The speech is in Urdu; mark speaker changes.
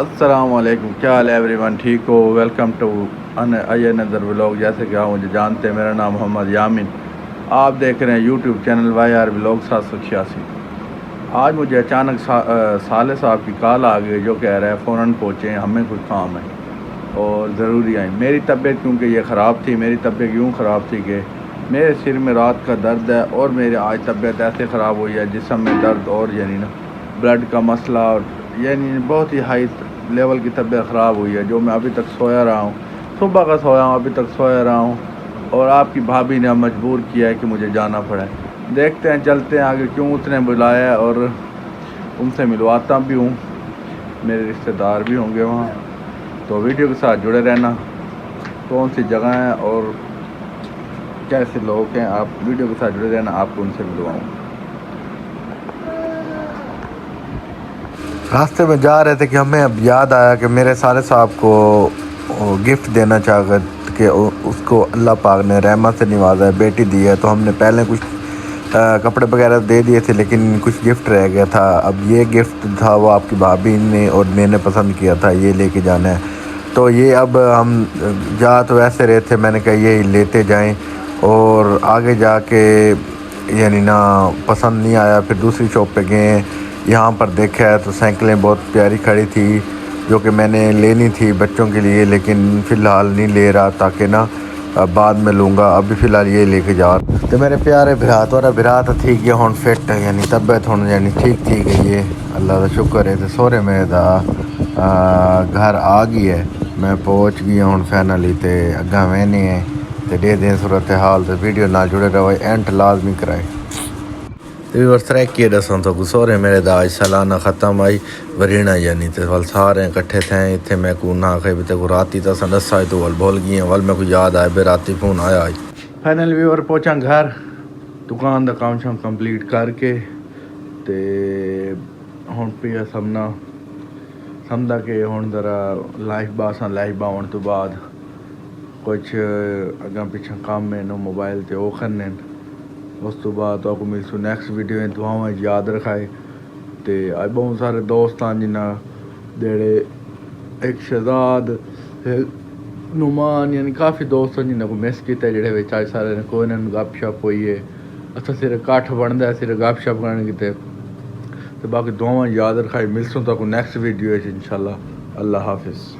Speaker 1: السلام علیکم، کیا حال ہے ایوری ون؟ ٹھیک ہو؟ ویلکم ٹو اے نظر ولاگ۔ جیسے کہ آپ مجھے جانتے ہیں، میرا نام محمد یامین، آپ دیکھ رہے ہیں YouTube channel Y R vlog 786۔ آج مجھے اچانک صالح صاحب کی کال آ گئی، جو کہہ رہے ہیں فوراً پہنچیں، ہمیں کچھ کام ہے اور ضروری آئیں۔ میری طبیعت کیونکہ یہ خراب تھی، میری طبیعت یوں خراب تھی کہ میرے سر میں رات کا درد ہے، اور میری آج طبیعت ایسے خراب ہوئی ہے جسم میں درد، اور بلڈ کا مسئلہ، اور بہت ہی ہائی لیول کی طبیعت خراب ہوئی ہے، جو میں ابھی تک سویا رہا ہوں، صبح کا سویا ہوں، ابھی تک سویا رہا ہوں، اور آپ کی بھابھی نے مجبور کیا ہے کہ مجھے جانا پڑا ہے۔ دیکھتے ہیں، چلتے ہیں آگے، کیوں اس نے بلایا ہے، اور ان سے ملواتا بھی ہوں، میرے رشتہ دار بھی ہوں گے وہاں، تو ویڈیو کے ساتھ جڑے رہنا۔ کون سی جگہ ہیں اور کیسے لوگ ہیں، آپ ویڈیو کے ساتھ جڑے رہنا، آپ کو ان سے ملواؤں۔ راستے میں جا رہے تھے کہ ہمیں اب یاد آیا کہ میرے صالح صاحب کو گفٹ دینا چاہتے کہ اس کو اللہ پاک نے رحمت سے نوازا ہے، بیٹی دی ہے، تو ہم نے پہلے کچھ کپڑے وغیرہ دے دیے تھے، لیکن کچھ گفٹ رہ گیا تھا۔ اب یہ گفٹ تھا، وہ آپ کی بھابھی نے اور میں نے پسند کیا تھا، یہ لے کے جانا ہے۔ تو یہ اب ہم جا تو ایسے رہے تھے، میں نے کہا یہ لیتے جائیں، اور آگے جا کے پسند نہیں آیا، پھر دوسری شاپ پہ گئے، یہاں پر دیکھا ہے تو سائیکلیں بہت پیاری کھڑی تھی، جو کہ میں نے لینی تھی بچوں کے لیے، لیکن فی الحال نہیں لے رہا، تاکہ بعد میں لوں گا، ابھی فی الحال یہ لے کے جا رہا۔ تو میرے پیارے برا تو ٹھیک ہے، ہون فٹ طبیعت ہون ٹھیک تھی گئی ہے، اللہ کا شکر ہے۔ تو سورے میرے دا گھر آ گئی ہے، میں پہنچ گیا ہوں فائنلی، تے اگاں میں نہیں ہے، تے دے دیں صورتحال، تو ویڈیو نہ جڑے رہو، اینڈ لازمی کرائے۔ کی دسوں تو سورے میرے دا سالانہ ختم آئی ورینا، تے وال سارے کٹھے تھے اتنے، میں کو نہ کہ تے کو راتی تو دسا تو وال بھول گئی ہیں، وال میں کو یاد آئے بے راتی فون آیا آئی۔ فائنل ویور پہنچا گھر، دکان دا کام شام کمپلیٹ کر کے، تے ہون پیا سمجھا کہ ہون ذرا لائف باؤن تو بعد کچھ اگاں پیچھا کام میں نو موبائل تے وہ کرنے، اس تو بعد آپ کو ملسو نیکسٹ ویڈیو ہیں، دعاواں یاد رکھائے۔ تے آج بہت سارے دوست ہیں جنہاں دیڑے ایک شہزاد نعمان، کافی دوست ہیں جنہاں کو مس کیتا ہے، جڑے وچ آج سارے نے کوئی نہ گپ شپ ہوئی ہے، اچھا صرف کٹھ بندا ہے صرف گپ شپ کرنے کیتے، تو باقی دعاواں یاد رکھائے۔ ملسوں تو کو نیکسٹ ویڈیو ہے انشاءاللہ۔ اللہ حافظ۔